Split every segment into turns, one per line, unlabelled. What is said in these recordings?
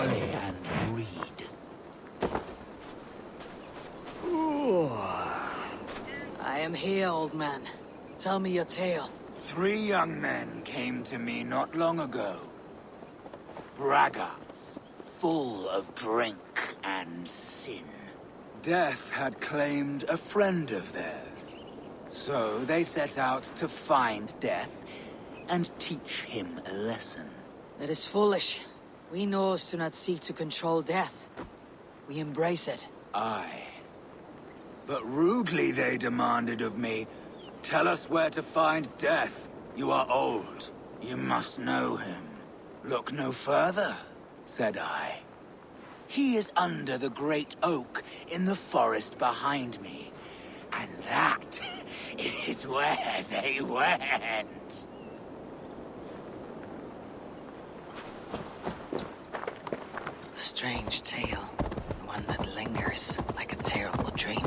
folly and greed.
I am here, old man. Tell me your tale.
3 young men came to me not long ago. Braggarts, full of drink and sin. Death had claimed a friend of theirs. So they set out to find Death and teach him a lesson.
That is foolish. We Norse do not seek to control death. We embrace it.
Aye. But rudely they demanded of me, tell us where to find Death. You are old. You must know him. Look no further, said I. He is under the great oak in the forest behind me. And that is where they went.
A strange tale. One that lingers like a terrible dream.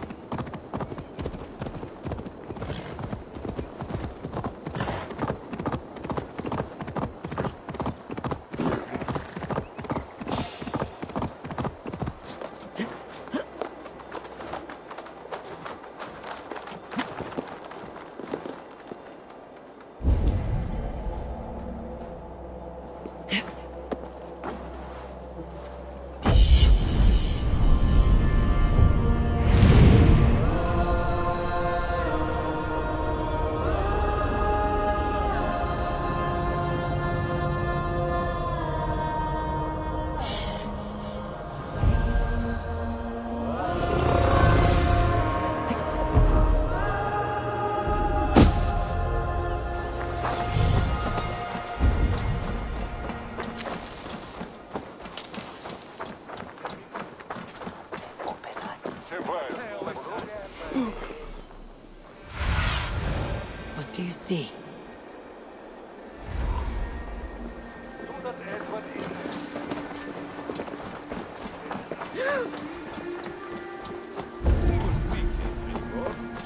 What do you see?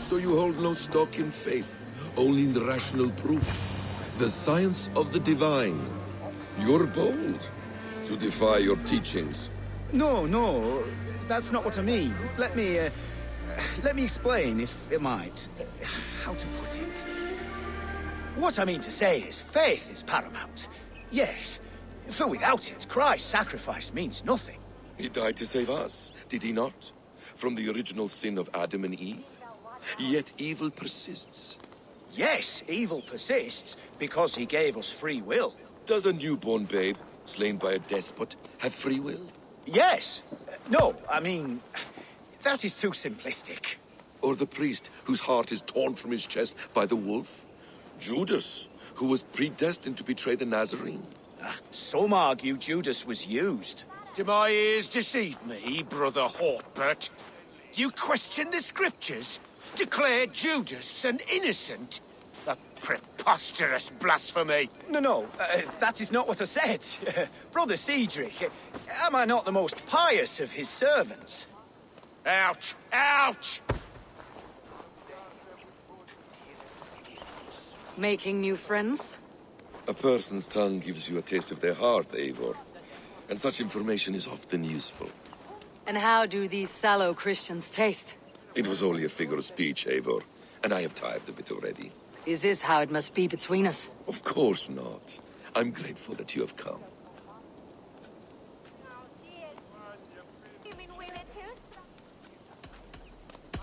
So you hold no stock in faith, only in the rational proof. The science of the divine. You're bold to defy your teachings.
No, that's not what I mean. Let me explain, if it might. How to put it? What I mean to say is, faith is paramount. Yes, for without it, Christ's sacrifice means nothing.
He died to save us, did he not? From the original sin of Adam and Eve? Yet evil persists.
Yes, evil persists because he gave us free will.
Does a newborn babe, slain by a despot, have free will?
Yes. No, I mean, that is too simplistic.
Or the priest whose heart is torn from his chest by the wolf? Judas, who was predestined to betray the Nazarene?
Some argue Judas was used.
Do my ears deceive me, Brother Hortbert? You question the scriptures? Declare Judas an innocent? A preposterous blasphemy!
No, that is not what I said. Brother Cedric, am I not the most pious of his servants?
Out! Out!
Making new friends?
A person's tongue gives you a taste of their heart, Eivor. And such information is often useful.
And how do these sallow Christians taste?
It was only a figure of speech, Eivor, and I have tired of it already.
Is this how it must be between us?
Of course not. I'm grateful that you have come.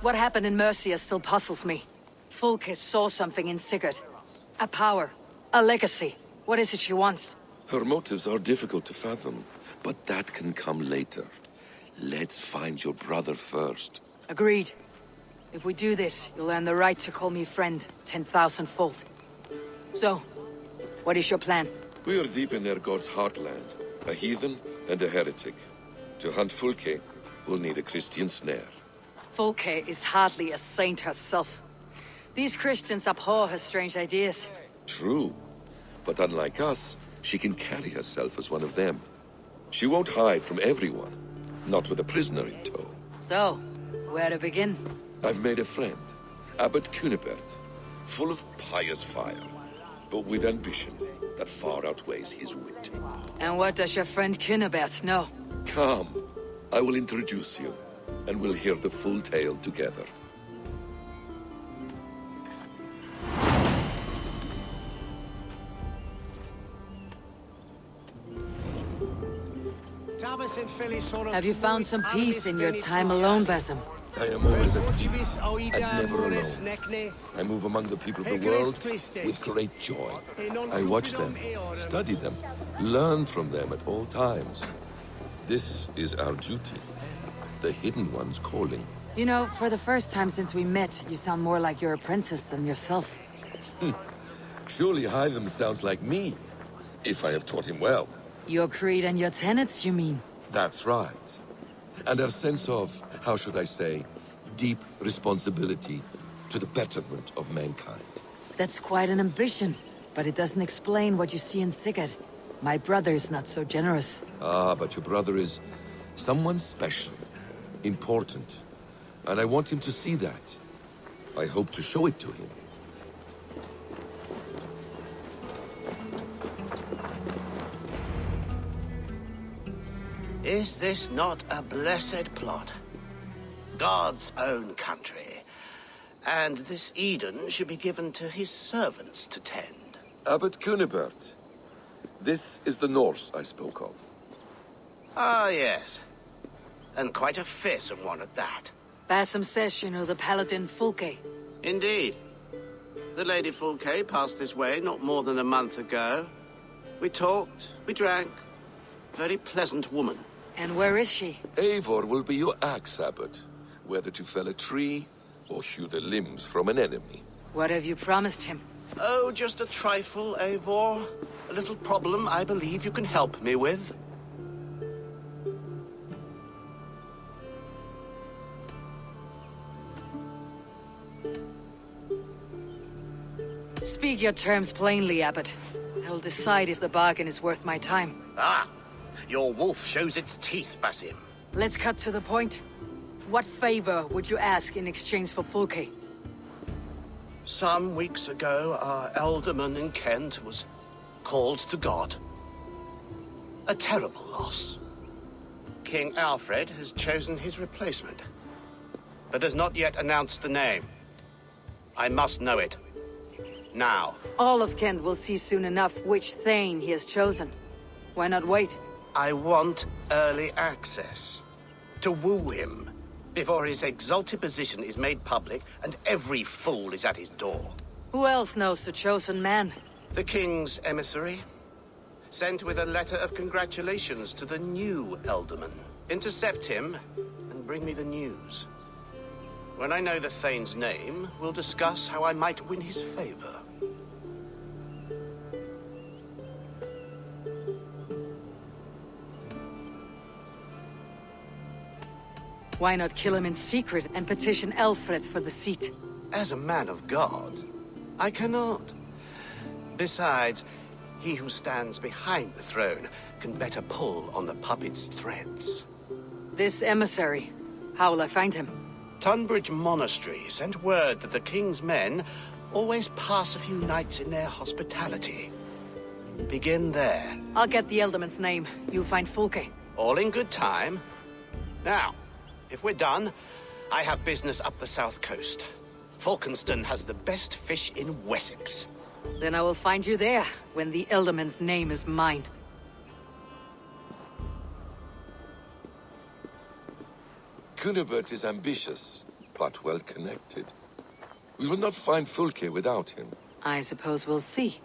What happened in Mercia still puzzles me. Fulke saw something in Sigurd. A power. A legacy. What is it she wants?
Her motives are difficult to fathom, but that can come later. Let's find your brother first.
Agreed. If we do this, you'll earn the right to call me friend 10,000-fold. So, what is your plan?
We are deep in their god's heartland, a heathen and a heretic. To hunt Fulke, we'll need a Christian snare.
Fulke is hardly a saint herself. These Christians abhor her strange ideas.
True, but unlike us, she can carry herself as one of them. She won't hide from everyone, not with a prisoner in tow.
So, where to begin?
I've made a friend, Abbot Cunibert, full of pious fire, but with ambition that far outweighs his wit.
And what does your friend Cunibert know?
Come, I will introduce you, and we'll hear the full tale together.
Have you found some peace in your time alone, Basim?
I am always at peace, and never alone. I move among the people of the world with great joy. I watch them, study them, learn from them at all times. This is our duty, the Hidden One's calling.
You know, for the first time since we met, you sound more like your apprentice than yourself.
Surely Hytham sounds like me, if I have taught him well.
Your creed and your tenets, you mean?
That's right. And our sense of, how should I say, deep responsibility to the betterment of mankind.
That's quite an ambition, but it doesn't explain what you see in Sigurd. My brother is not so generous.
Ah, but your brother is someone special, important, and I want him to see that. I hope to show it to him.
Is this not a blessed plot? God's own country. And this Eden should be given to his servants to tend.
Abbot Cunibert. This is the Norse I spoke of.
Ah, yes. And quite a fearsome one at that.
Basim says you know the paladin Fulke.
Indeed. The Lady Fulke passed this way not more than a month ago. We talked, we drank. Very pleasant woman.
And where is she?
Eivor will be your axe, Abbot, whether to fell a tree or hew the limbs from an enemy.
What have you promised him?
Oh, just a trifle, Eivor. A little problem I believe you can help me with.
Speak your terms plainly, Abbot. I will decide if the bargain is worth my time.
Ah! Your wolf shows its teeth, Basim.
Let's cut to the point. What favor would you ask in exchange for Fulke?
Some weeks ago, our alderman in Kent was called to God. A terrible loss. King Alfred has chosen his replacement, but has not yet announced the name. I must know it. Now.
All of Kent will see soon enough which Thane he has chosen. Why not wait?
I want early access. To woo him, before his exalted position is made public and every fool is at his door.
Who else knows the chosen man?
The king's emissary, sent with a letter of congratulations to the new alderman. Intercept him and bring me the news. When I know the Thane's name, we'll discuss how I might win his favor.
Why not kill him in secret and petition Alfred for the seat?
As a man of God, I cannot. Besides, he who stands behind the throne can better pull on the puppet's threads.
This emissary, how will I find him?
Tunbridge Monastery sent word that the king's men always pass a few nights in their hospitality. Begin there.
I'll get the Elderman's name. You find Fulke.
All in good time. Now, if we're done, I have business up the south coast. Falkenston has the best fish in Wessex.
Then I will find you there, when the Elderman's name is mine.
Cunibert is ambitious, but well-connected. We will not find Fulke without him.
I suppose we'll see.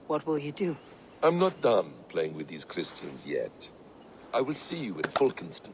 What will you do?
I'm not done playing with these Christians yet. I will see you in Falkenston.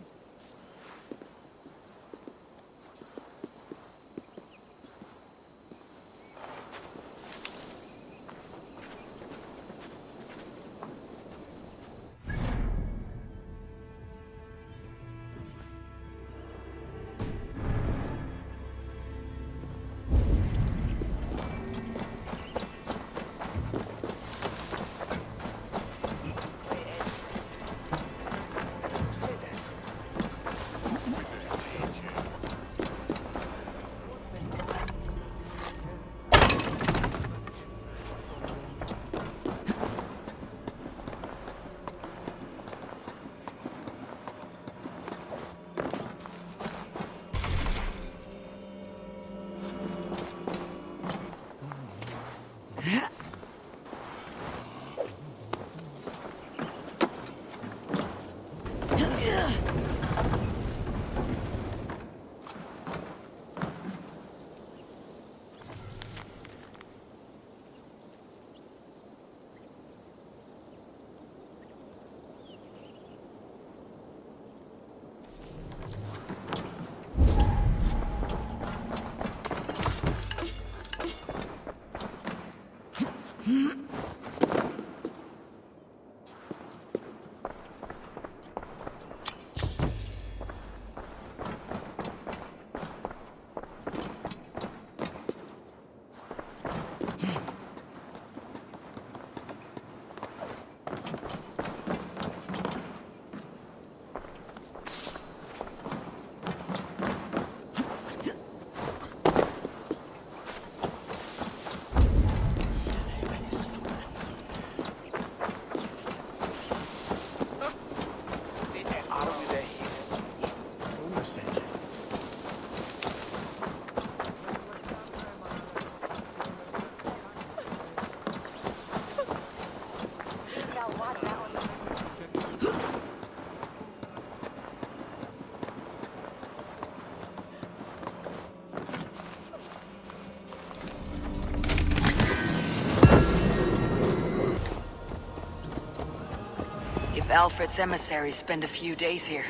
Alfred's emissaries spend a few days here,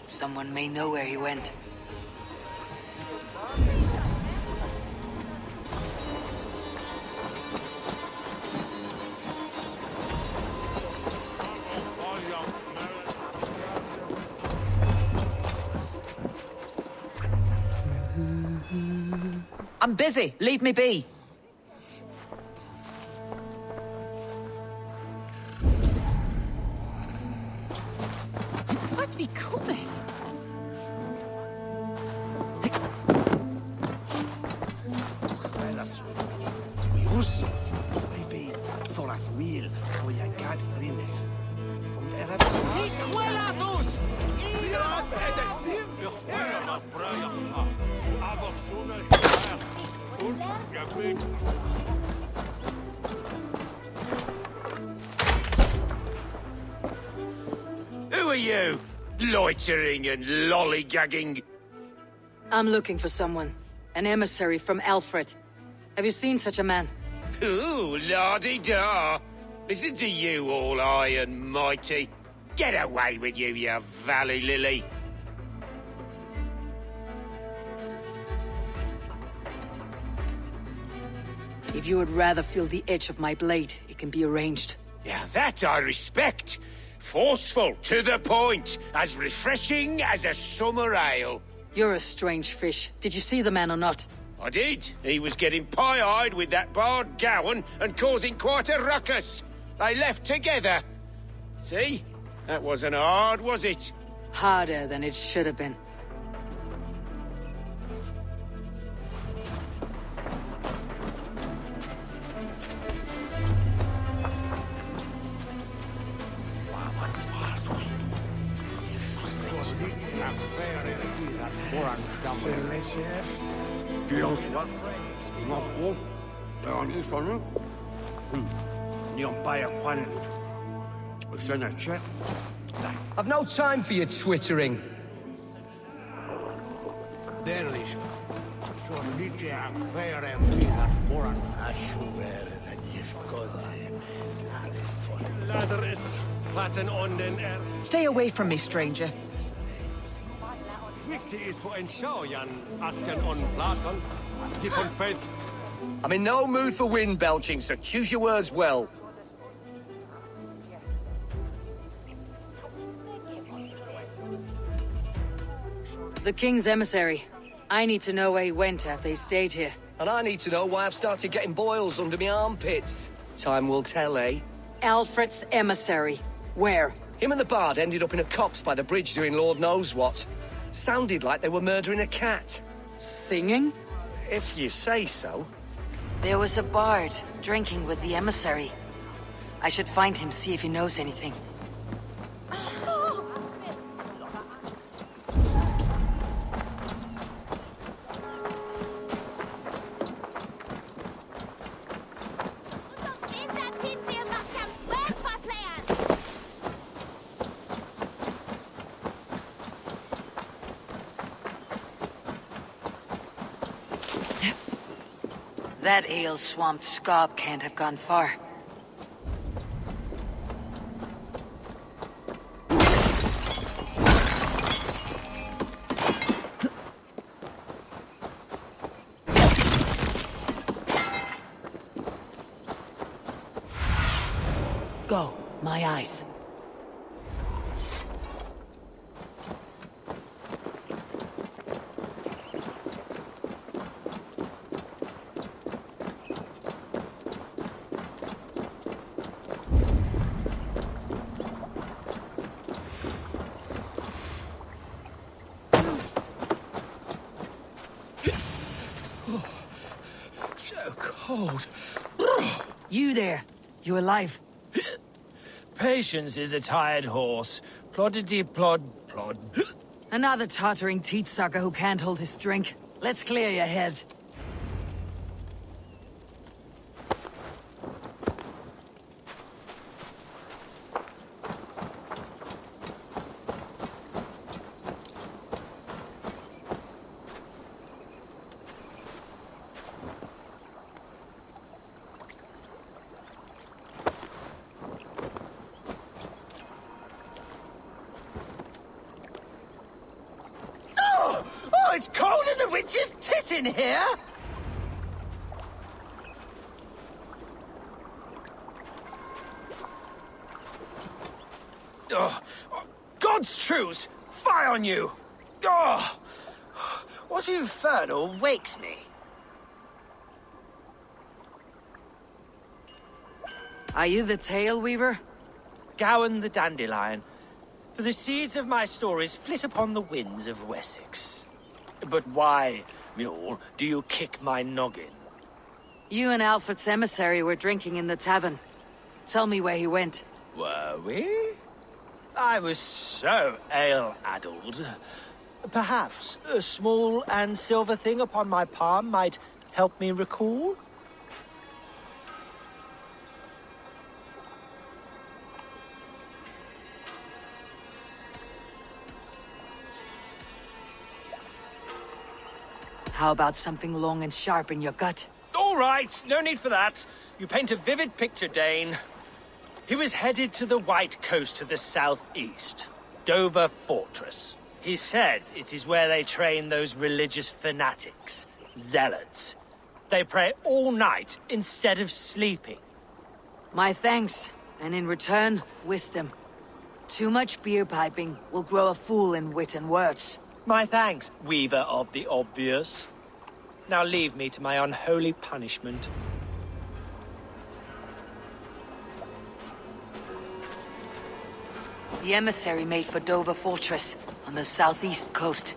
someone may know where he went.
I'm busy. Leave me be. What be cometh?
Wius, maybe Dual-wield, or you got greener. Sequelados!
Who are you? Loitering and lollygagging?
I'm looking for someone. An emissary from Alfred. Have you seen such a man?
Ooh, la-di-da. Listen to you, all high and mighty. Get away with you, you valley lily.
If you would rather feel the edge of my blade, it can be arranged.
Yeah, that I respect. Forceful, to the point, as refreshing as a summer ale.
You're a strange fish. Did you see the man or not?
I did. He was getting pie-eyed with that bard Gowan and causing quite a ruckus. They left together. See? That wasn't hard, was it?
Harder than it should have been.
I've no time for your twittering.
Stay away from me, stranger.
I'm in no mood for wind belching, so choose your words well.
The king's emissary. I need to know where he went after he stayed here.
And I need to know why I've started getting boils under my armpits. Time will tell, eh?
Alfred's emissary. Where?
Him and the bard ended up in a copse by the bridge doing Lord knows what. Sounded like they were murdering a cat.
Singing?
If you say so.
There was a bard drinking with the emissary. I should find him, see if he knows anything. That ale-swamped scob can't have gone far. Go, my eyes.
Cold.
You there. You alive?
Patience is a tired horse. Ploddity plod plod.
Another tottering teat sucker who can't hold his drink. Let's clear your head.
it's cold as a witch's tit in here! Oh, God's truce! Fie on you! Oh, what infernal wakes me?
Are you the Tail Weaver?
Gowan the Dandelion. For the seeds of my stories flit upon the winds of Wessex. But why, mule, do you kick my noggin?
You and Alfred's emissary were drinking in the tavern. Tell me where he went.
Were we? I was so ale-addled. Perhaps a small and silver thing upon my palm might help me recall?
How about something long and sharp in your gut?
All right, no need for that. You paint a vivid picture, Dane. He was headed to the White Coast to the southeast, Dover Fortress. He said it is where they train those religious fanatics, zealots. They pray all night instead of sleeping.
My thanks, and in return, wisdom. Too much beer piping will grow a fool in wit and words.
My thanks, Weaver of the Obvious. Now leave me to my unholy punishment.
The emissary made for Dover Fortress, on the southeast coast.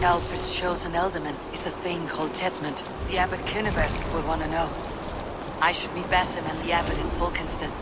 Alfred's chosen ealdorman is a thing called TEDMUND. The abbot Kinnebert would want to know. I should meet Basim and the abbot in Fulkenston.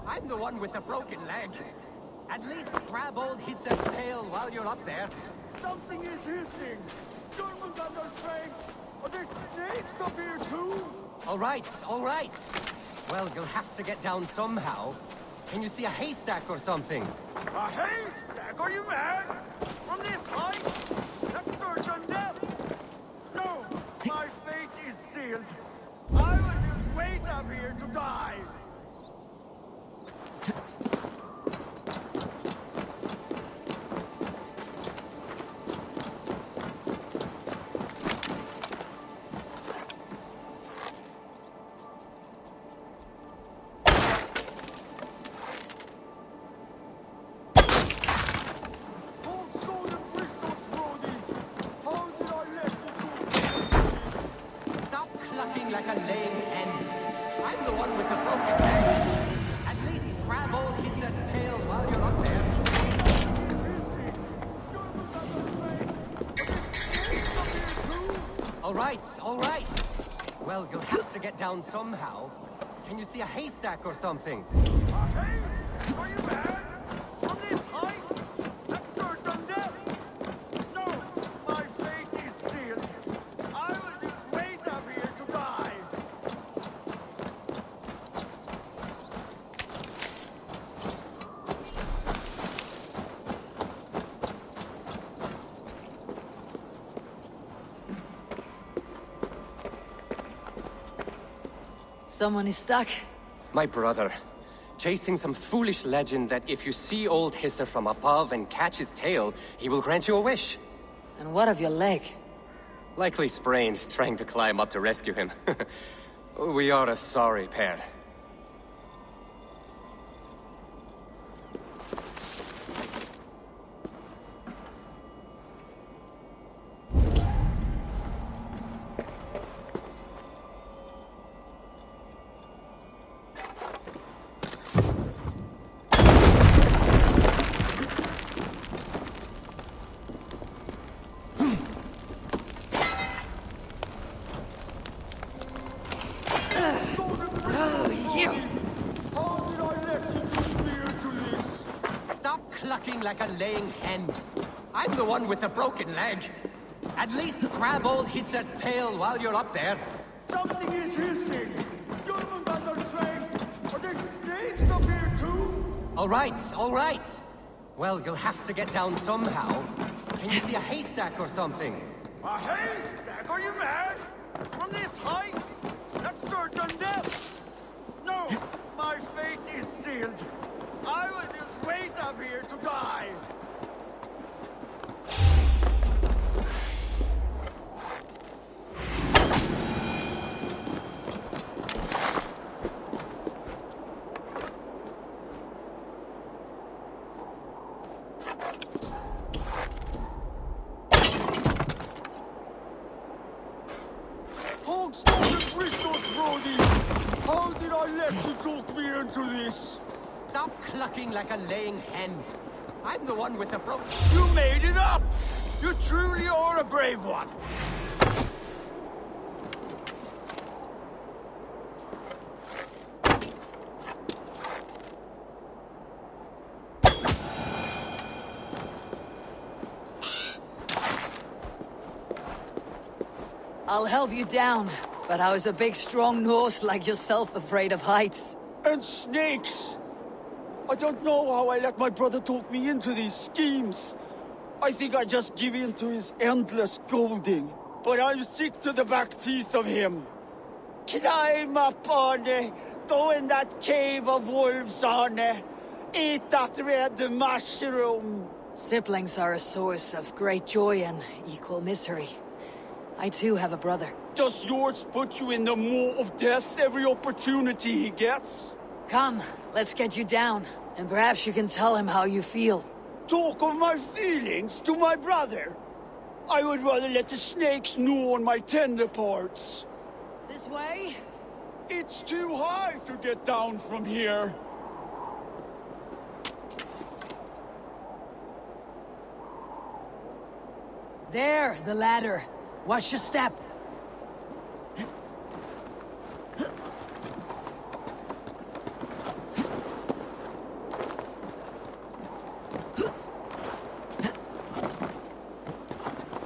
I'm the one with the broken leg. At least grab old Hissa's tail while you're up there.
Something is hissing. Germans under strength. Are there snakes up here too?
All right, all right. Well, you'll have to get down somehow. Can you see a haystack or something?
A haystack? Are you mad? From this height? That's certain death. No, my fate is sealed. I will just wait up here to die.
Like a lame hen. I'm the one with the broken leg. At least grab old Hissa's tail while you're up there. All right, all right. Well, you'll have to get down somehow. Can you see a haystack or something?
A haystack? Are you mad? From this height? That's certain death. No, my fate is sealed. I will just wait up here to die.
Someone is stuck.
My brother. Chasing some foolish legend that if you see old Hissa from above and catch his tail, he will grant you a wish.
And what of your leg?
Likely sprained, trying to climb up to rescue him. We are a sorry pair. Clucking like a laying hen. I'm the one with the broken leg. At least grab old Hissa's tail while you're up there.
Something is hissing. Germans under strength. Are there snakes up here too?
All right, all right. Well, you'll have to get down somehow. Can you see a haystack or something?
A haystack? Are you mad? From this height? That's certain death. No, my fate is sealed. I will just wait up here to die. Hogstone and Bristol's Brody! How did I let you talk me into this?
Stop clucking like a laying hen. I'm the one with the broken...
You made it up! You truly are a brave one!
I'll help you down, but how is a big strong Norse like yourself afraid of heights?
And snakes! I don't know how I let my brother talk me into these schemes. I think I just give in to his endless scolding. But I'm sick to the back teeth of him.
Climb up on it. Go in that cave of wolves on it. Eat that red mushroom.
Siblings are a source of great joy and equal misery. I too have a brother.
Does yours put you in the maw of death every opportunity he gets?
Come, let's get you down, and perhaps you can tell him how you feel.
Talk of my feelings to my brother? I would rather let the snakes gnaw on my tender parts.
This way?
It's too high to get down from here.
There, the ladder. Watch your step.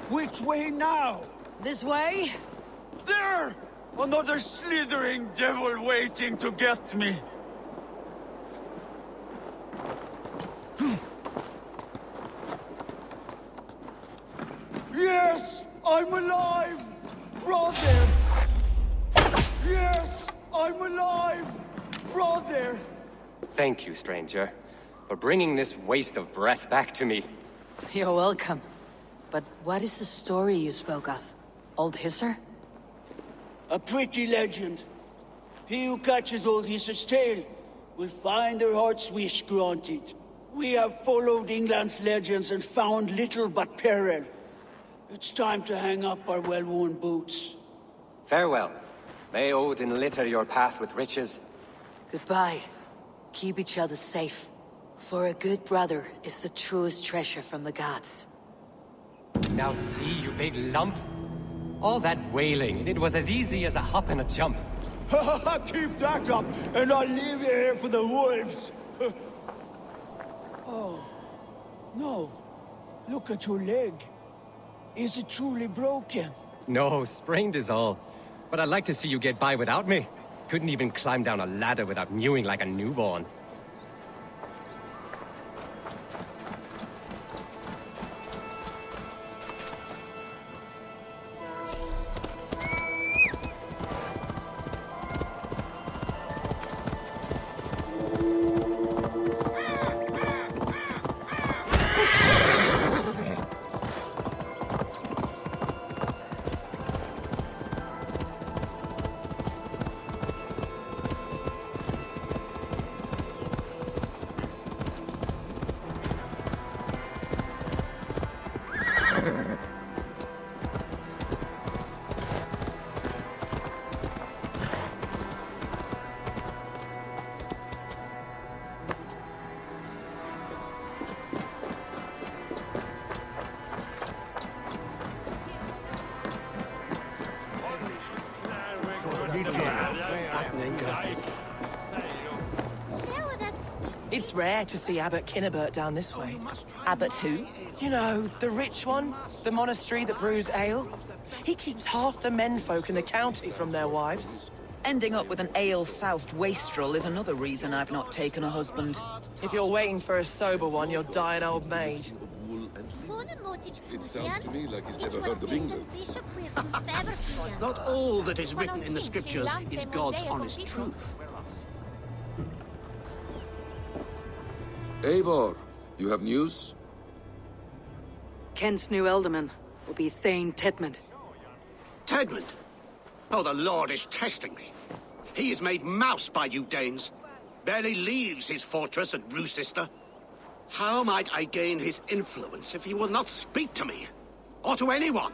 Which way now?
This way?
There! Another slithering devil waiting to get me. Yes! I'm alive! Brother! Yes! I'm alive! Brother!
Thank you, stranger, for bringing this waste of breath back to me.
You're welcome. But what is the story you spoke of? Old Hisser?
A pretty legend. He who catches Old Hisser's tail will find their heart's wish granted. We have followed England's legends and found little but peril. It's time to hang up our well-worn boots.
Farewell. May Odin litter your path with riches.
Goodbye. Keep each other safe. For a good brother is the truest treasure from the gods.
Now see, you big lump. All that wailing, it was as easy as a hop and a jump.
Keep that up, and I'll leave you here for the wolves. Oh, no. Look at your leg. Is it truly broken?
No, sprained is all. But I'd like to see you get by without me. Couldn't even climb down a ladder without mewing like a newborn.
It's rare to see Abbot Kinnebert down this way. Abbot who? You know, the rich one. The monastery that brews ale. He keeps half the menfolk in the county from their wives.
Ending up with an ale-soused wastrel is another reason I've not taken a husband.
If you're waiting for a sober one, you'll die an old maid.
It sounds to me like he's never heard of England.
Not all that is written in the scriptures is God's honest truth.
Eivor, you have news?
Kent's new ealdorman will be Thane TEDMUND.
TEDMUND? Oh, the Lord is testing me. He is made mouse by you Danes. Barely leaves his fortress at Roosister. How might I gain his influence if he will not speak to me? Or to anyone?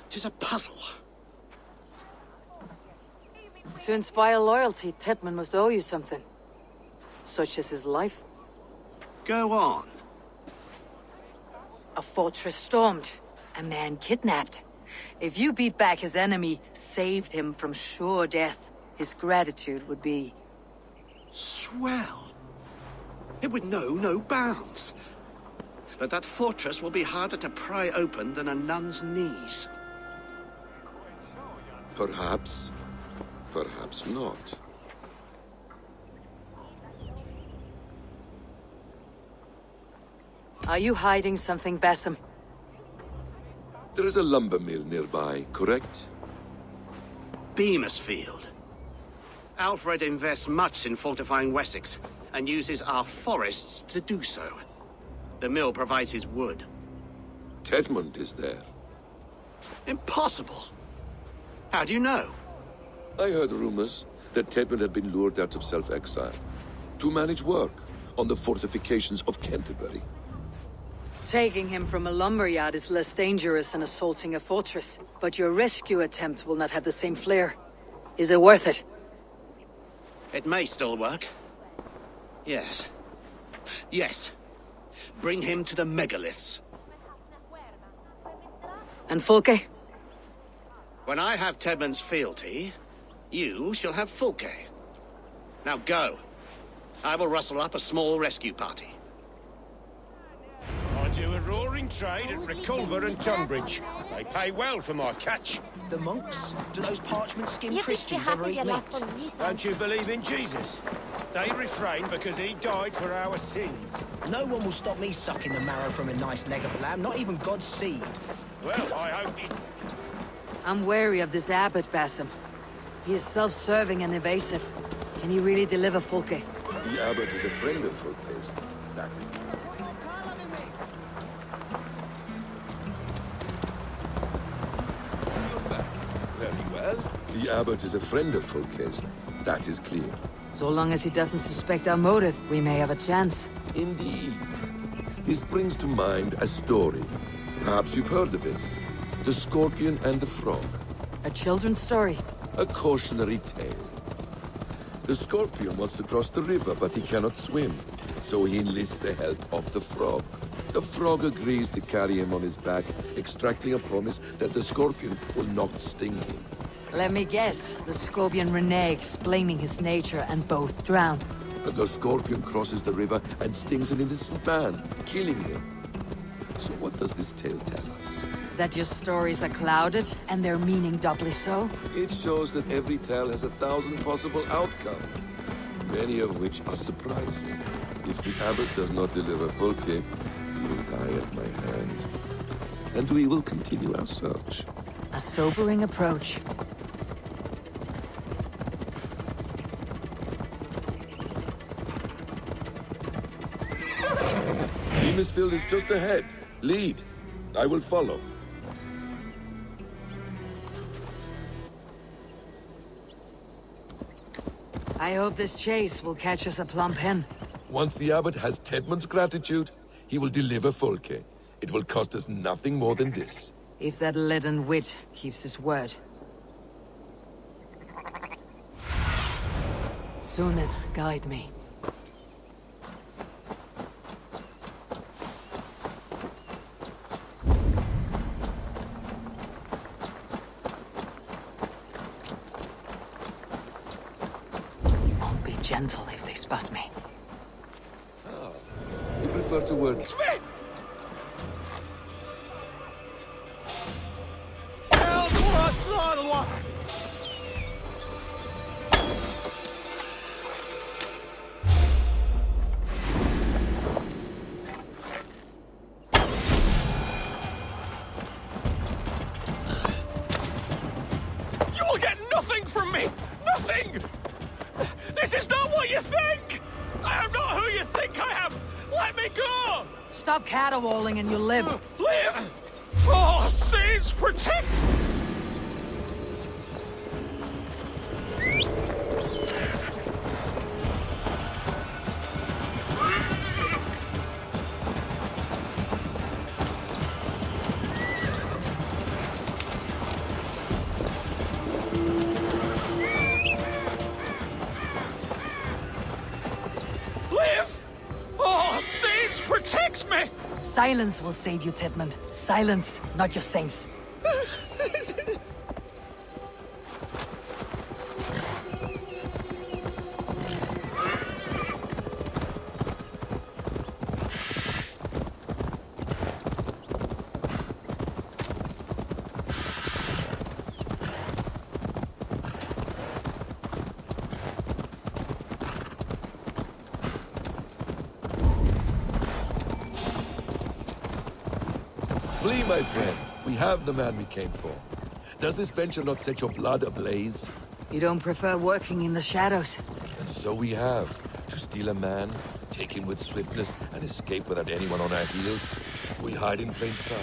'Tis a puzzle.
To inspire loyalty, TEDMUND must owe you something. Such as his life.
Go on.
A fortress stormed. A man kidnapped. If you beat back his enemy, saved him from sure death, his gratitude would be...
Swell. It would know no bounds. But that fortress will be harder to pry open than a nun's knees.
Perhaps. Perhaps not.
Are you hiding something, Basim?
There is a lumber mill nearby, correct?
Beamisfield. Alfred invests much in fortifying Wessex, and uses our forests to do so. The mill provides his wood.
TEDMUND is there.
Impossible! How do you know?
I heard rumors that TEDMUND had been lured out of self-exile to manage work on the fortifications of Canterbury.
Taking him from a lumberyard is less dangerous than assaulting a fortress, but your rescue attempt will not have the same flair. Is it worth it?
It may still work. Yes. Yes. Bring him to the megaliths.
And Fulke?
When I have Tedmund's fealty, you shall have Fulke. Now go. I will rustle up a small rescue party.
I do a roaring trade at Reculver and Tunbridge. They pay well for my catch.
The monks? Do those parchment-skinned Christians ever eat meat?
Don't you believe in Jesus? They refrain because he died for our sins.
No one will stop me sucking the marrow from a nice leg of lamb, not even God's seed.
Well, I hope he...
I'm wary of this abbot, Basim. He is self-serving and evasive. Can he really deliver Fulke?
The abbot is a friend of Fulke's. That is... Very well. The abbot is a friend of Fulke's. That is clear.
So long as he doesn't suspect our motive, we may have a chance.
Indeed. This brings to mind a story. Perhaps you've heard of it. The Scorpion and the Frog.
A children's story?
A cautionary tale. The Scorpion wants to cross the river, but he cannot swim. So he enlists the help of the Frog. The Frog agrees to carry him on his back, extracting a promise that the Scorpion will not sting him.
Let me guess. The Scorpion reneges, blaming his nature, and both drown.
The Scorpion crosses the river and stings an innocent man, killing him. So what does this tale tell us?
That your stories are clouded, and their meaning doubly so?
It shows that every tale has 1,000 possible outcomes, many of which are surprising. If the abbot does not deliver Fulke, he will die at my hand. And we will continue our search.
A sobering approach.
Beamisfield is just ahead. Lead. I will follow.
I hope this chase will catch us a plump hen.
Once the abbot has TEDMUND's gratitude, he will deliver Fulke. It will cost us nothing more than this.
If that leaden wit keeps his word. Sunan, guide me. Won't be gentle if they spot me.
You prefer to work...
It's me! You will get nothing from me! Nothing! This is not what you think! I am not who you think I am! Let me go!
Stop caterwauling and you'll live.
Live! Oh, saints protect! Live! Oh, saints protects me!
Silence will save you, TEDMUND. Silence, not your saints.
Flee, my friend. We have the man we came for. Does this venture not set your blood ablaze?
You don't prefer working in the shadows?
And so we have. To steal a man, take him with swiftness, and escape without anyone on our heels. We hide in plain sight.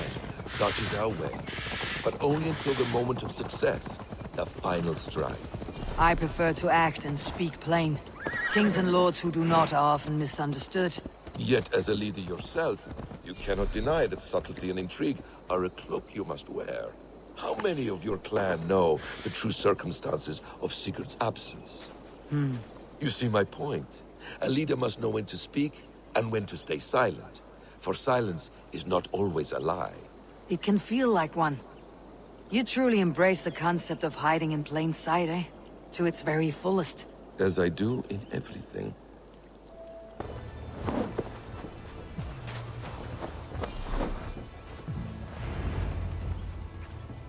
Such is our way. But only until the moment of success. The final strike.
I prefer to act and speak plain. Kings and lords who do not are often misunderstood.
Yet, as a leader yourself, you cannot deny that subtlety and intrigue are a cloak you must wear. How many of your clan know the true circumstances of Sigurd's absence? You see my point. A leader must know when to speak and when to stay silent. For silence is not always a lie.
It can feel like one. You truly embrace the concept of hiding in plain sight, eh? To its very fullest.
As I do in everything.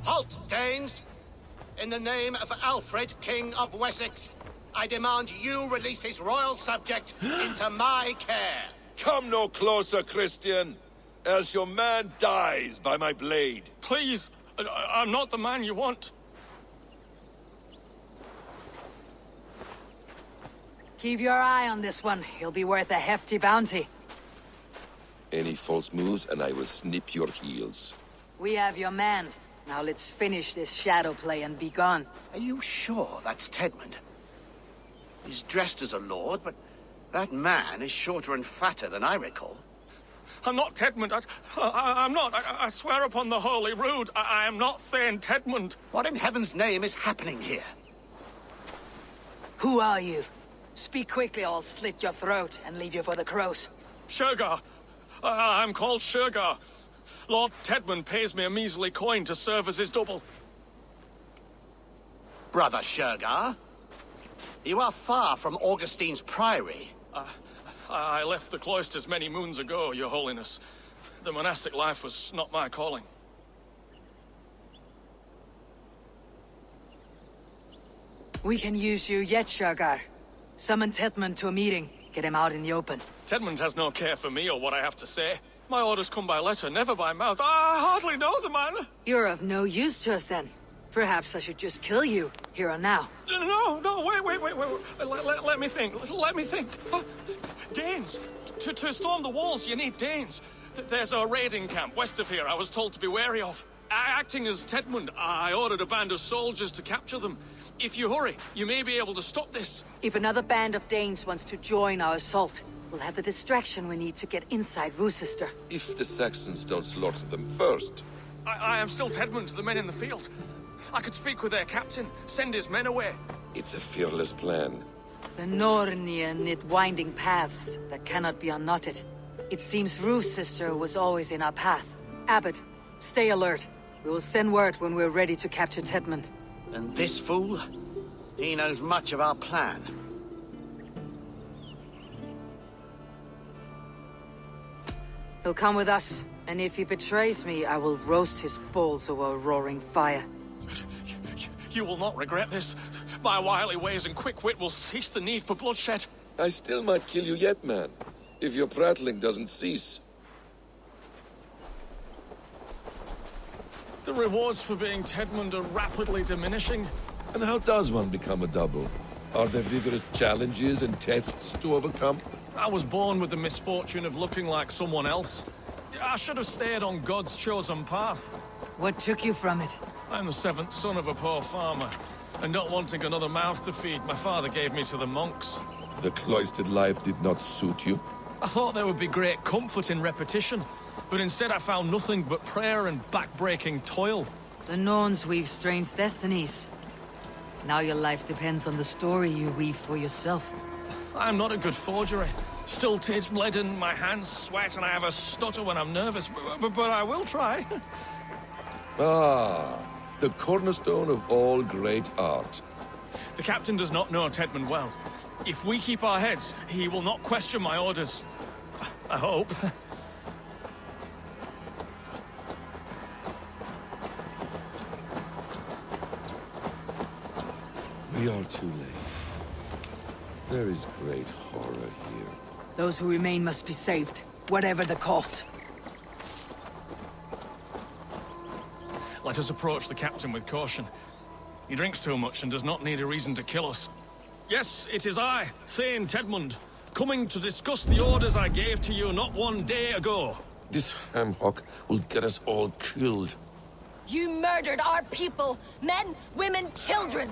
Halt, Danes! In the name of Alfred, King of Wessex, I demand you release his royal subject into my care.
Come no closer, Christian, else your man dies by my blade.
Please, I'm not the man you want.
Keep your eye on this one. He'll be worth a hefty bounty.
Any false moves and I will snip your heels.
We have your man. Now let's finish this shadow play and be gone.
Are you sure that's TEDMUND? He's dressed as a lord, but that man is shorter and fatter than I recall.
I'm not TEDMUND. I'm not. I swear upon the Holy Rood, I am not Thane TEDMUND.
What in heaven's name is happening here?
Who are you? Speak quickly or I'll slit your throat and leave you for the crows.
Shergar. I'm called Shergar. Lord TEDMUND pays me a measly coin to serve as his double.
Brother Shergar, you are far from Augustine's priory.
I left the cloisters many moons ago, Your Holiness. The monastic life was not my calling.
We can use you yet, Shergar. Summon TEDMUND to a meeting. Get him out in the open.
TEDMUND has no care for me or what I have to say. My orders come by letter, never by mouth. I hardly know the man.
You're of no use to us then. Perhaps I should just kill you, here and now.
No, wait. Let me think. Danes. To storm the walls, you need Danes. There's a raiding camp west of here I was told to be wary of. Acting as TEDMUND, I ordered a band of soldiers to capture them. If you hurry, you may be able to stop this.
If another band of Danes wants to join our assault, we'll have the distraction we need to get inside Rochester.
If the Saxons don't slaughter them first.
I am still TEDMUND to the men in the field. I could speak with their captain, send his men away.
It's a fearless plan.
The Nornia knit winding paths that cannot be unknotted. It seems Rochester was always in our path. Abbot, stay alert. We will send word when we're ready to capture TEDMUND.
And this fool? He knows much of our plan.
He'll come with us, and if he betrays me, I will roast his balls over a roaring fire.
You will not regret this. My wily ways and quick wit will cease the need for bloodshed.
I still might kill you yet, man. If your prattling doesn't cease.
The rewards for being TEDMUND are rapidly diminishing.
And how does one become a double? Are there vigorous challenges and tests to overcome?
I was born with the misfortune of looking like someone else. I should have stayed on God's chosen path.
What took you from it?
I'm the seventh son of a poor farmer. And not wanting another mouth to feed, my father gave me to the monks.
The cloistered life did not suit you?
I thought there would be great comfort in repetition. But instead I found nothing but prayer and back-breaking toil.
The Norns weave strange destinies. Now your life depends on the story you weave for yourself.
I'm not a good forgery. Stilted, leaden, my hands sweat, and I have a stutter when I'm nervous. But I will try.
Ah, the cornerstone of all great art.
The captain does not know TEDMUND well. If we keep our heads, he will not question my orders. I hope.
We are too late. There is great horror here.
Those who remain must be saved, whatever the cost.
Let us approach the captain with caution. He drinks too much and does not need a reason to kill us. Yes, it is I, Thane TEDMUND, coming to discuss the orders I gave to you not one day ago.
This ham-hock will get us all killed.
You murdered our people! Men, women, children!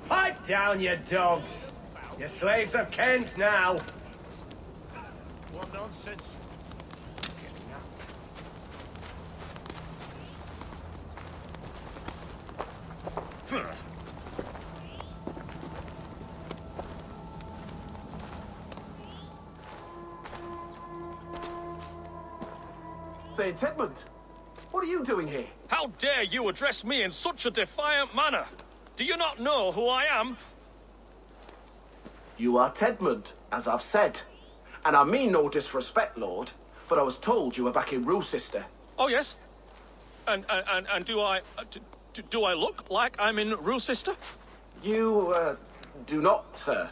Pipe down, you dogs! Your slaves of Kent now!
What nonsense!
Say, TEDMUND, what are you doing here?
How dare you address me in such a defiant manner? Do you not know who I am?
You are TEDMUND, as I've said. And I mean no disrespect, Lord, but I was told you were back in Rochester.
Oh, yes? And do I look like I'm in Rochester?
You, do not, sir.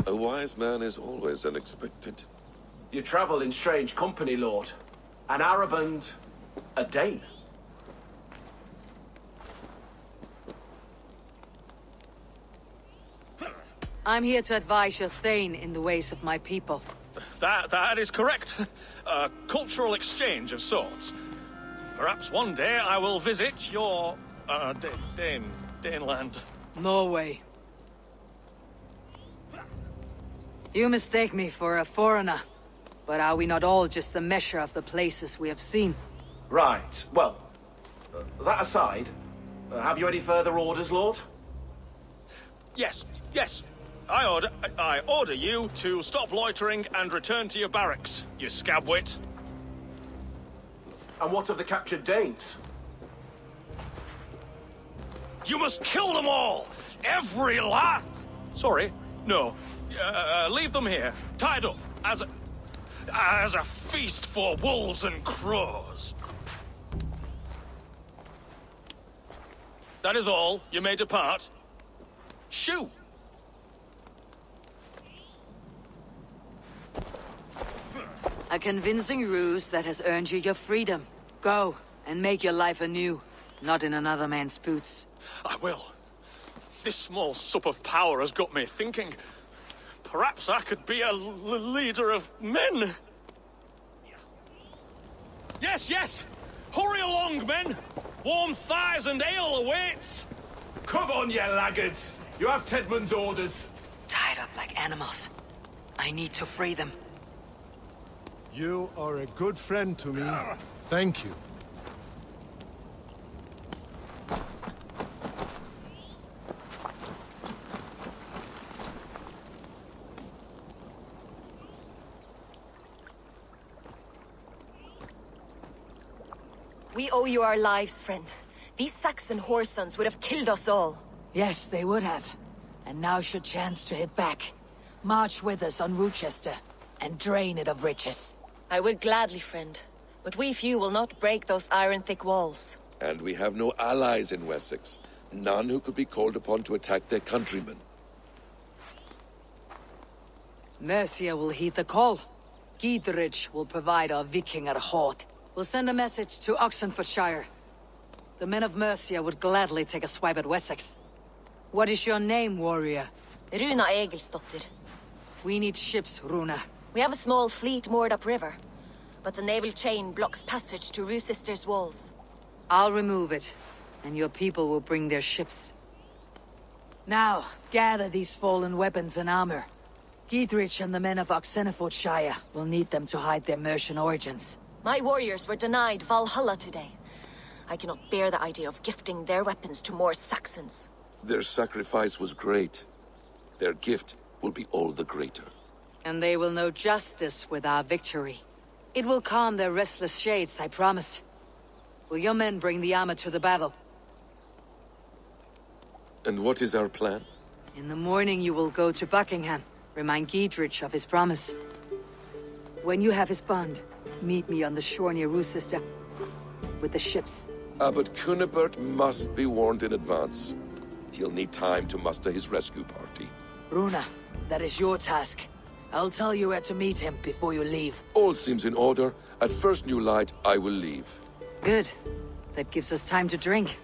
A wise man is always unexpected.
You travel in strange company, Lord. An Arab and a Dane.
I'm here to advise your Thane in the ways of my people.
That is correct. A cultural exchange of sorts. Perhaps one day I will visit your, Daneland.
Norway. You mistake me for a foreigner. But are we not all just a measure of the places we have seen?
Right. Well, that aside, have you any further orders, Lord?
Yes. I order you to stop loitering and return to your barracks, you scabwit.
And what of the captured Danes?
You must kill them all! Every last... Sorry, no. Leave them here, tied up, as a feast for wolves and crows. That is all. You may depart. Shoo!
A convincing ruse that has earned you your freedom. Go, and make your life anew, not in another man's boots.
I will. This small sup of power has got me thinking. Perhaps I could be a leader of men. Yes! Hurry along, men! Warm thighs and ale awaits!
Come on, you laggards! You have TEDMUND's orders.
Tied up like animals. I need to free them.
You are a good friend to me. Thank you.
We owe you our lives, friend. These Saxon whoresons would have killed us all.
Yes, they would have. And now's your chance to hit back. March with us on Rochester, and drain it of riches.
I would gladly, friend. But we few will not break those iron-thick walls.
And we have no allies in Wessex. None who could be called upon to attack their countrymen.
Mercia will heed the call. Gidrich will provide our Viking at Hort. We'll send a message to Oxenfordshire. The men of Mercia would gladly take a swipe at Wessex. What is your name, warrior?
Runa Egilsdotter.
We need ships, Runa.
We have a small fleet moored upriver, but a naval chain blocks passage to Rochester's walls.
I'll remove it, and your people will bring their ships. Now, gather these fallen weapons and armor. Gidrich and the men of Oxenfordshire will need them to hide their Mercian origins.
My warriors were denied Valhalla today. I cannot bear the idea of gifting their weapons to more Saxons.
Their sacrifice was great. Their gift will be all the greater.
And they will know justice with our victory. It will calm their restless shades, I promise. Will your men bring the armor to the battle?
And what is our plan?
In the morning you will go to Buckingham. Remind Gidrich of his promise. When you have his bond, meet me on the shore near Rochester with the ships.
Abbot Cunibert must be warned in advance. He'll need time to muster his rescue party.
Runa, that is your task. I'll tell you where to meet him before you leave.
All seems in order. At first new light, I will leave.
Good. That gives us time to drink.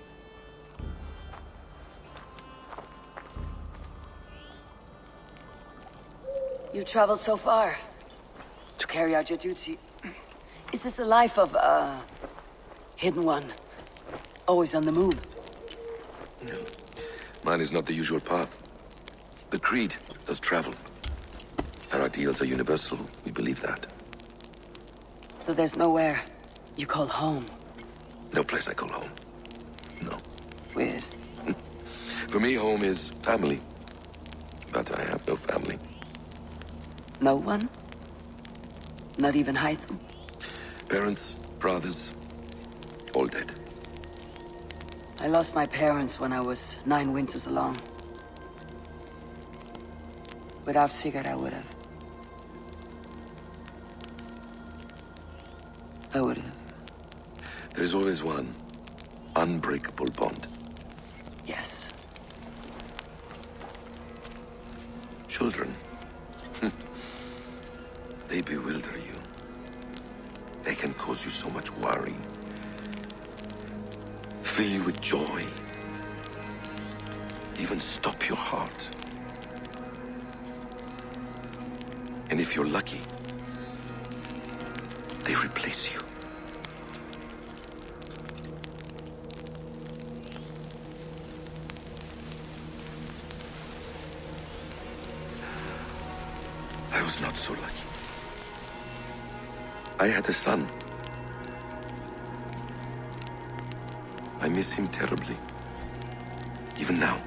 You traveled so far to carry out your duty. Is this the life of hidden one? Always on the move?
No. Mine is not the usual path. The Creed does travel. Our ideals are universal, we believe that.
So there's nowhere you call home?
No place I call home. No.
Weird.
For me, home is family. But I have no family.
No one? Not even Hytham?
Parents, brothers, all dead.
I lost my parents when I was 9 winters along. Without Sigurd, I would have. There
is always one unbreakable bond.
Yes.
Children. They bewilder you. They can cause you so much worry. Fill you with joy. Even stop your heart. And if you're lucky, they replace you. I was not so lucky. I had a son. I miss him terribly. Even now.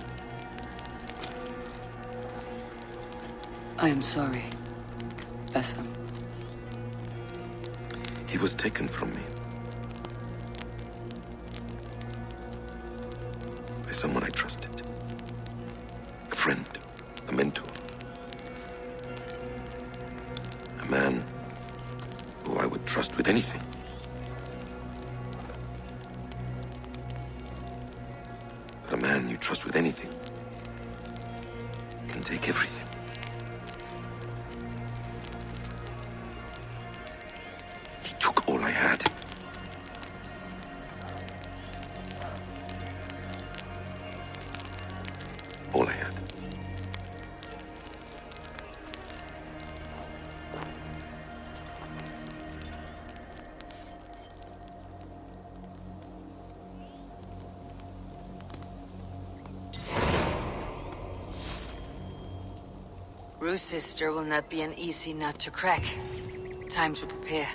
I am sorry, Bessa.
He was taken from me. By someone I trusted. A friend, a mentor. A man who I would trust with anything. But a man you trust with anything can take everything. He took all I had. All I had.
Rue's sister will not be an easy nut to crack. Time to prepare.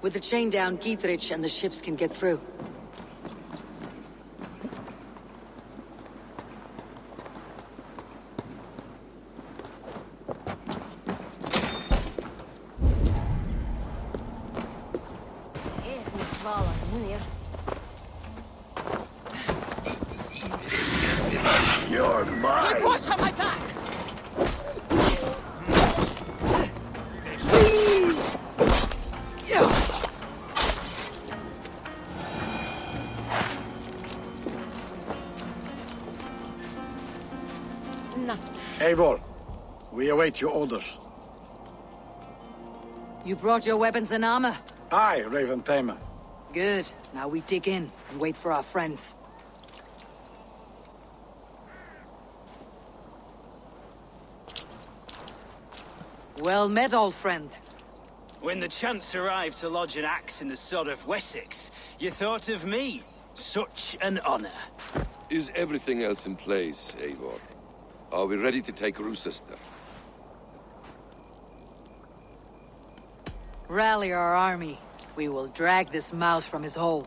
With the chain down, Gietrich and the ships can get through.
You're mine!
Keep watch on my back!
Eivor, we await your orders.
You brought your weapons and armor?
Aye, Raven Tamer.
Good. Now we dig in and wait for our friends. Well met, old friend.
When the chance arrived to lodge an axe in the sod of Wessex, you thought of me. Such an honor.
Is everything else in place, Eivor? Are we ready to take Rochester?
Rally our army. We will drag this mouse from his hole.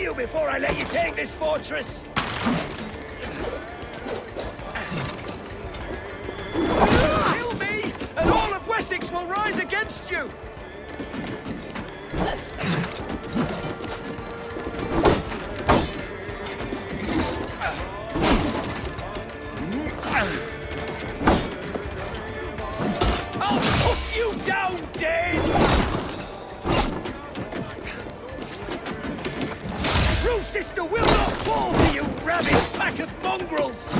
you before I let you take this fortress! Kill me, and all of Wessex will rise against you! I'll put you down, Dane! Rue Sister will not fall to you, rabid pack of mongrels!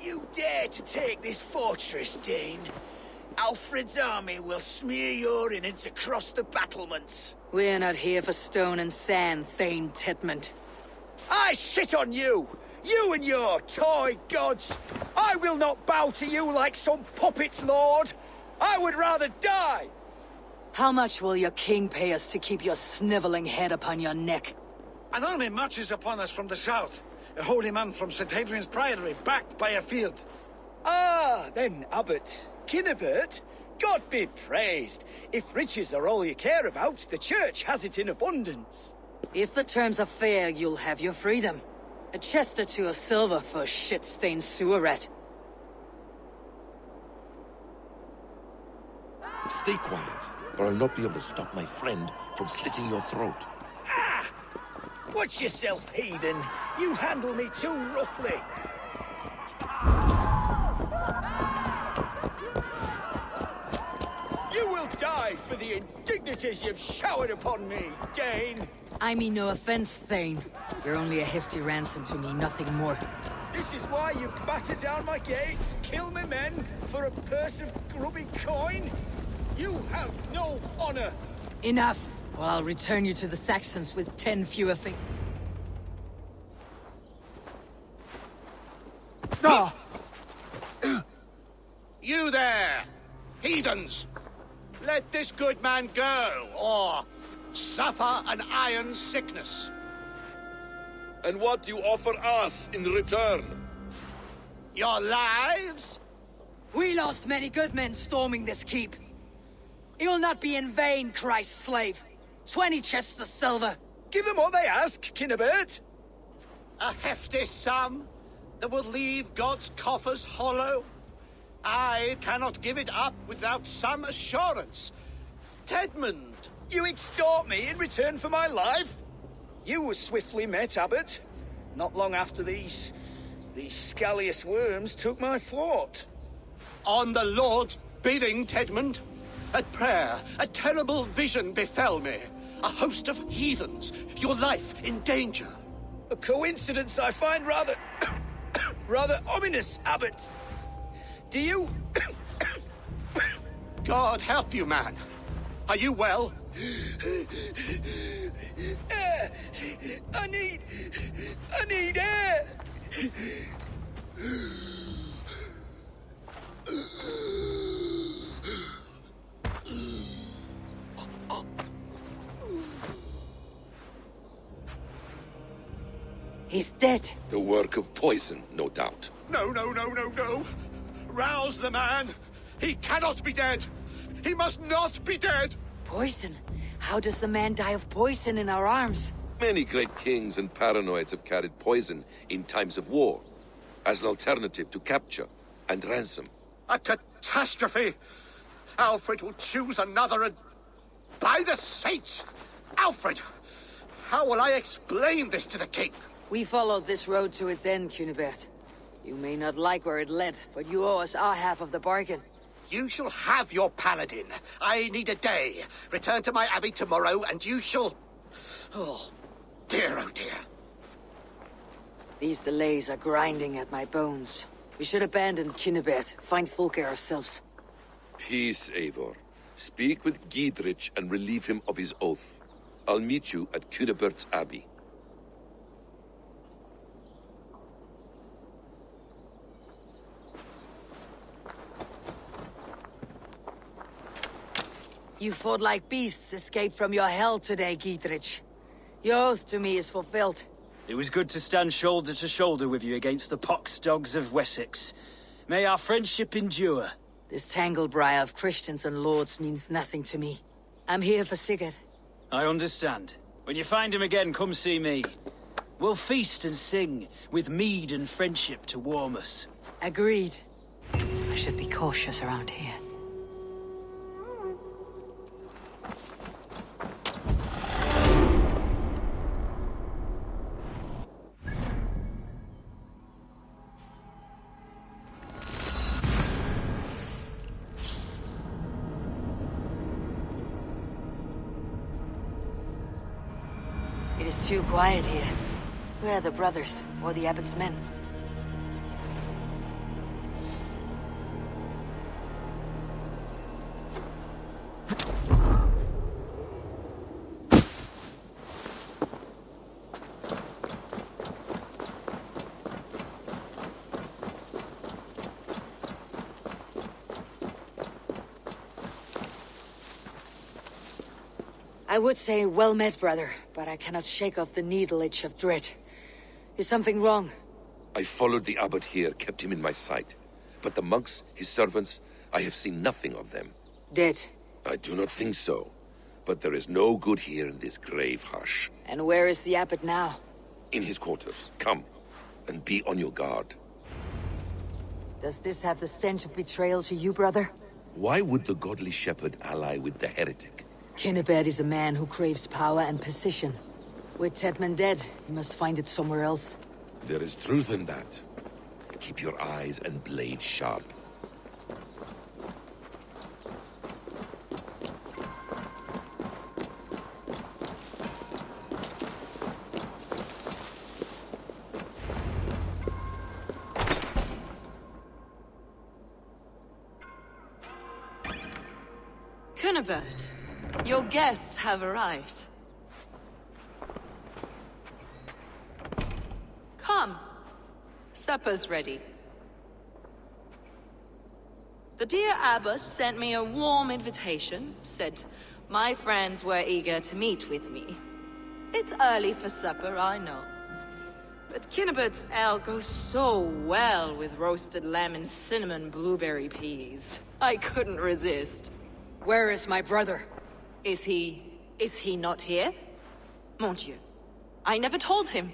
You dare to take this fortress, Dane? Alfred's army will smear your innards across the battlements.
We're not here for stone and sand, Thane TEDMUND.
I shit on you! You and your toy gods! I will not bow to you like some puppet's lord! I would rather die!
How much will your king pay us to keep your sniveling head upon your neck?
An army marches upon us from the south. A holy man from St. Hadrian's Priory, backed by a field.
Ah, then, Abbot Kinibert, God be praised. If riches are all you care about, the church has it in abundance.
If the terms are fair, you'll have your freedom. A chest or two of silver for a shit-stained sewer rat.
Stay quiet, or I'll not be able to stop my friend from slitting your throat.
Ah! Watch yourself, heathen. You handle me too roughly. You will die for the indignities you've showered upon me, Dane.
I mean no offense, Thane. You're only a hefty ransom to me, nothing more.
This is why you batter down my gates, kill my men, for a purse of grubby coin? You have no honor.
Enough, or I'll return you to the Saxons with 10 fewer things.
Ah! You there, heathens! Let this good man go, or suffer an iron sickness.
And what do you offer us in return?
Your lives?
We lost many good men storming this keep. It will not be in vain, Christ's slave. 20 chests of silver.
Give them what they ask, Kinibert.
A hefty sum that will leave God's coffers hollow. I cannot give it up without some assurance. TEDMUND!
You extort me in return for my life? You were swiftly met, Abbot. Not long after these scallious worms took my fort.
On the Lord's bidding, TEDMUND. At prayer, a terrible vision befell me. A host of heathens, your life in danger.
A coincidence I find rather... rather ominous, Abbot. Do you...
God help you, man. Are you well?
Air! I need air!
He's dead.
The work of poison, no doubt.
No. Rouse the man. He cannot be dead. He must not be dead.
Poison? How does the man die of poison in our arms?
Many great kings and paranoids have carried poison in times of war, as an alternative to capture and ransom.
A catastrophe! Alfred will choose another and... By the saints! Alfred! How will I explain this to the king?
We followed this road to its end, Kunibert. You may not like where it led, but you owe us our half of the bargain.
You shall have your paladin. I need a day. Return to my abbey tomorrow, and you shall... Oh dear.
These delays are grinding at my bones. We should abandon Kunibert, find Fulke ourselves.
Peace, Eivor. Speak with Giedrich and relieve him of his oath. I'll meet you at Kunibert's Abbey.
You fought like beasts escaped from your hell today, Gietrich. Your oath to me is fulfilled.
It was good to stand shoulder to shoulder with you against the pox dogs of Wessex. May our friendship endure.
This tanglebriar of Christians and lords means nothing to me. I'm here for Sigurd.
I understand. When you find him again, come see me. We'll feast and sing, with mead and friendship to warm us.
Agreed. I should be cautious around here. It is too quiet here. Where are the brothers, or the abbot's men? I would say well met, brother, but I cannot shake off the needle itch of dread. Is something wrong?
I followed the abbot here, kept him in my sight. But the monks, his servants, I have seen nothing of them.
Dead?
I do not think so. But there is no good here in this grave hush.
And where is the abbot now?
In his quarters. Come, and be on your guard.
Does this have the stench of betrayal to you, brother?
Why would the godly shepherd ally with the heretic?
Kinebert is a man who craves power and position. With TEDMUND dead, he must find it somewhere else.
There is truth in that. Keep your eyes and blade sharp.
Kinebert, your guests have arrived. Come. Supper's ready. The dear abbot sent me a warm invitation, said my friends were eager to meet with me. It's early for supper, I know. But Kinebert's ale goes so well with roasted lamb and cinnamon blueberry peas. I couldn't resist.
Where is my brother?
Is he not here? Mon Dieu. I never told him.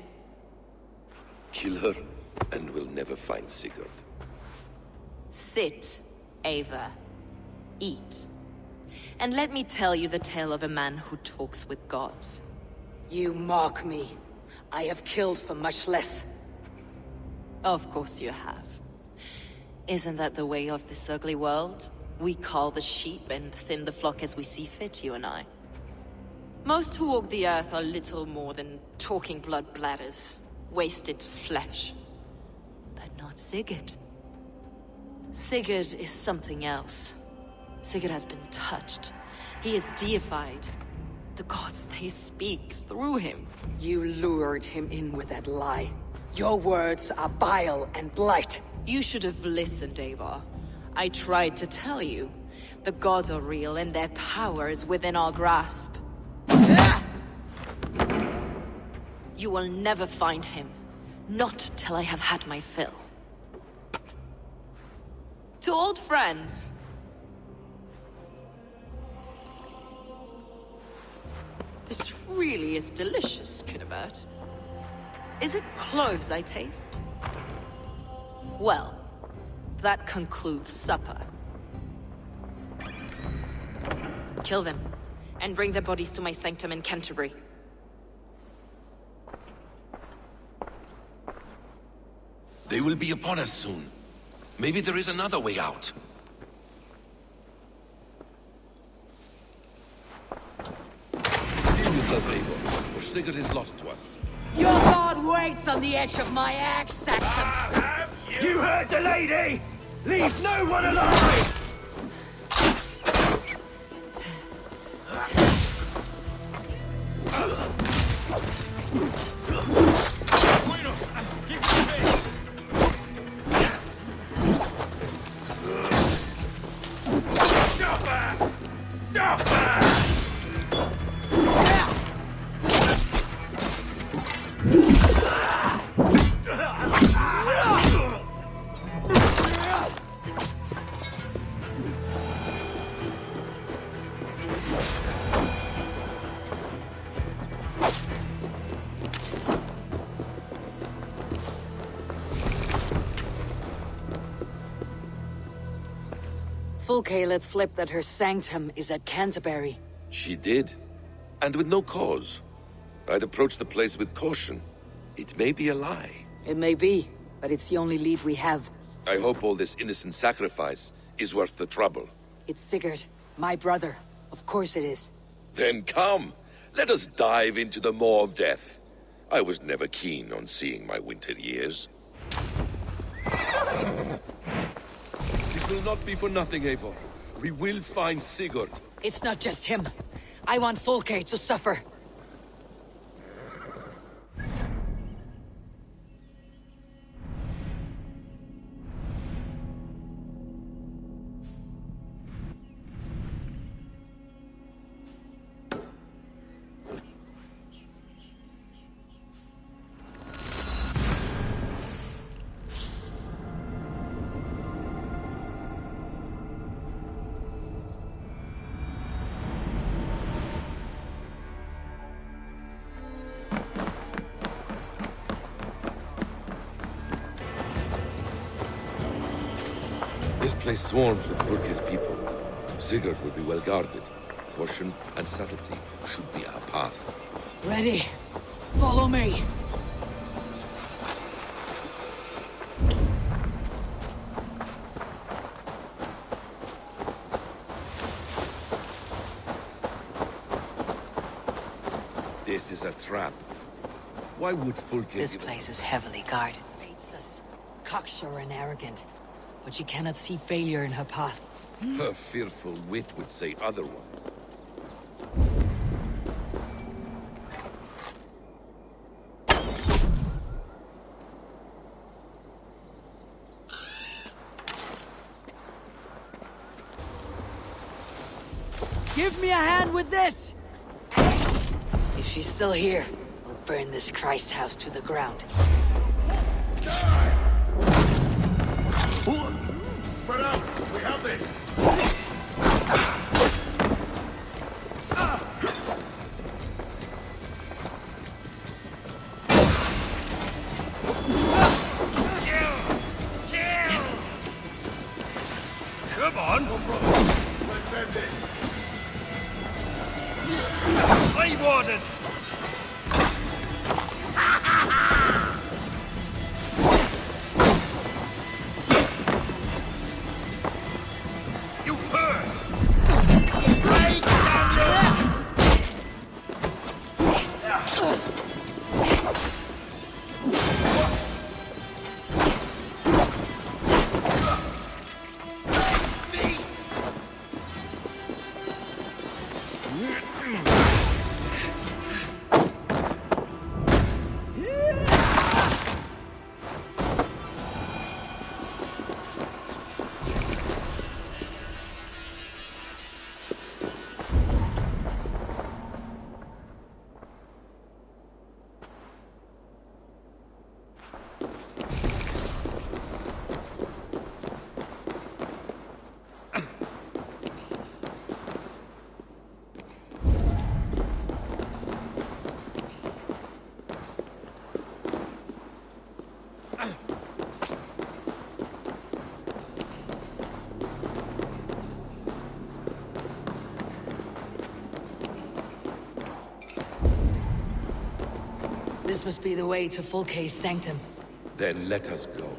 Kill her, and we'll never find Sigurd.
Sit, Eivor. Eat. And let me tell you the tale of a man who talks with gods.
You mock me. I have killed for much less.
Of course you have. Isn't that the way of this ugly world? We cull the sheep and thin the flock as we see fit, you and I. Most who walk the earth are little more than talking blood bladders, wasted flesh. But not Sigurd. Sigurd is something else. Sigurd has been touched. He is deified. The gods, they speak through him.
You lured him in with that lie. Your words are bile and blight.
You should have listened, Eivor. I tried to tell you. The gods are real and their power is within our grasp. You will never find him. Not till I have had my fill. To old friends. This really is delicious, Kinebert. Is it cloves I taste? Well, that concludes supper. Kill them, and bring their bodies to my sanctum in Canterbury.
They will be upon us soon. Maybe there is another way out. Steel yourself, Eivor, or Sigurd is lost to us.
Your god waits on the edge of my axe, Saxons!
You heard the lady! Leave no one alive! Stop her! Stop her!
Fulke let slip that her sanctum is at Canterbury.
She did. And with no cause. I'd approach the place with caution. It may be a lie.
It may be, but it's the only lead we have.
I hope all this innocent sacrifice is worth the trouble.
It's Sigurd, my brother. Of course it is.
Then come, let us dive into the maw of death. I was never keen on seeing my winter years. This will not be for nothing, Eivor. We will find Sigurd.
It's not just him. I want Fulke to suffer.
This place swarms with Fulke's people. Sigurd will be well guarded. Caution and subtlety should be our path.
Ready. Follow me.
This is a trap. Why would Fulke...
This place is heavily guarded. Hates us. Cocksure and arrogant. But she cannot see failure in her path.
Her fearful wit would say otherwise.
Give me a hand with this! If she's still here, I'll burn this Christ house to the ground.
Spread out! We have this!
Come on!
Let's end it!
Hey, Warden! You hurt! Right down your...
This must be the way to Fulke's sanctum.
Then let us go.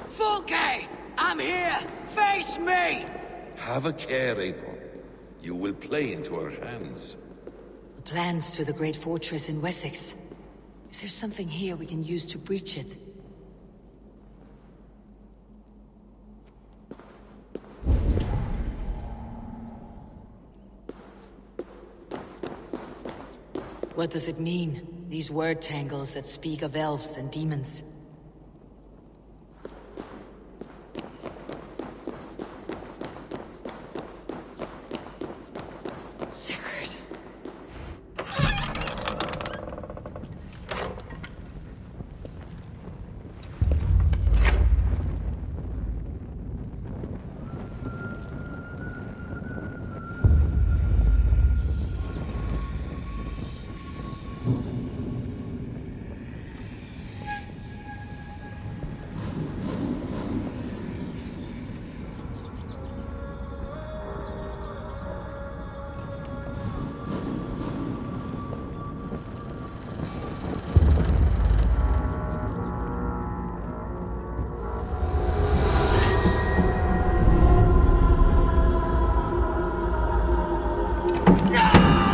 Fulke! I'm here! Face me!
Have a care, Eivor. You will play into our hands.
The plans to the great fortress in Wessex. Is there something here we can use to breach it? What does it mean? These word tangles that speak of elves and demons. Sigurd.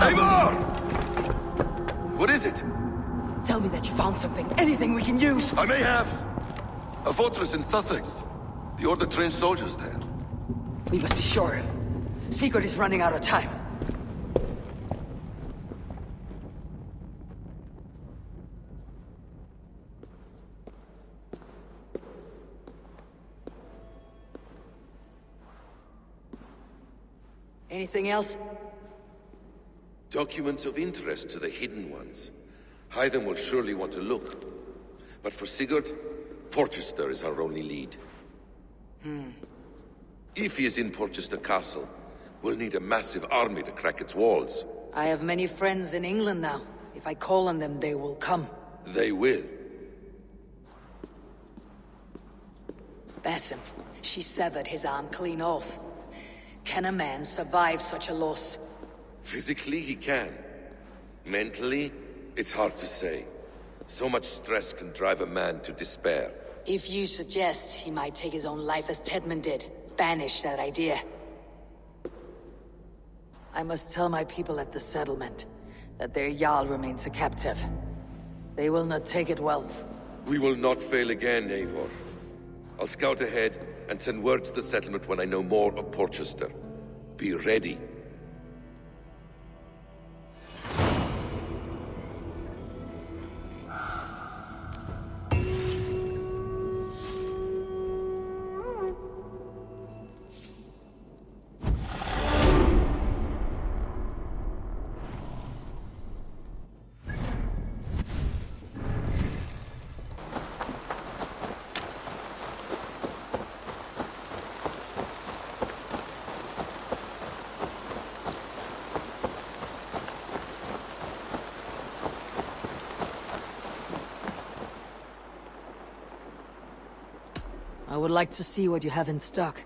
Eivor! What is it?
Tell me that you found something. Anything we can use.
I may have. A fortress in Sussex. The Order trained soldiers there.
We must be sure. Sigurd is running out of time.
Anything else?
Documents of interest to the Hidden Ones. Hyden will surely want to look. But for Sigurd, Porchester is our only lead. If he is in Porchester Castle, we'll need a massive army to crack its walls.
I have many friends in England now. If I call on them, they will come.
They will.
Basim, she severed his arm clean off. Can a man survive such a loss?
Physically, he can. Mentally, it's hard to say. So much stress can drive a man to despair.
If you suggest he might take his own life as TEDMUND did, banish that idea. I must tell my people at the settlement that their Jarl remains a captive. They will not take it well.
We will not fail again, Eivor. I'll scout ahead and send word to the settlement when I know more of Porchester. Be ready.
I would like to see what you have in stock.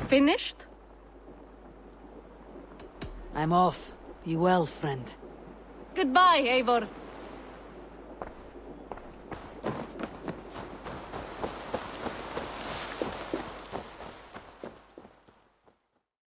Finished?
I'm off. Be well, friend.
Goodbye, Eivor.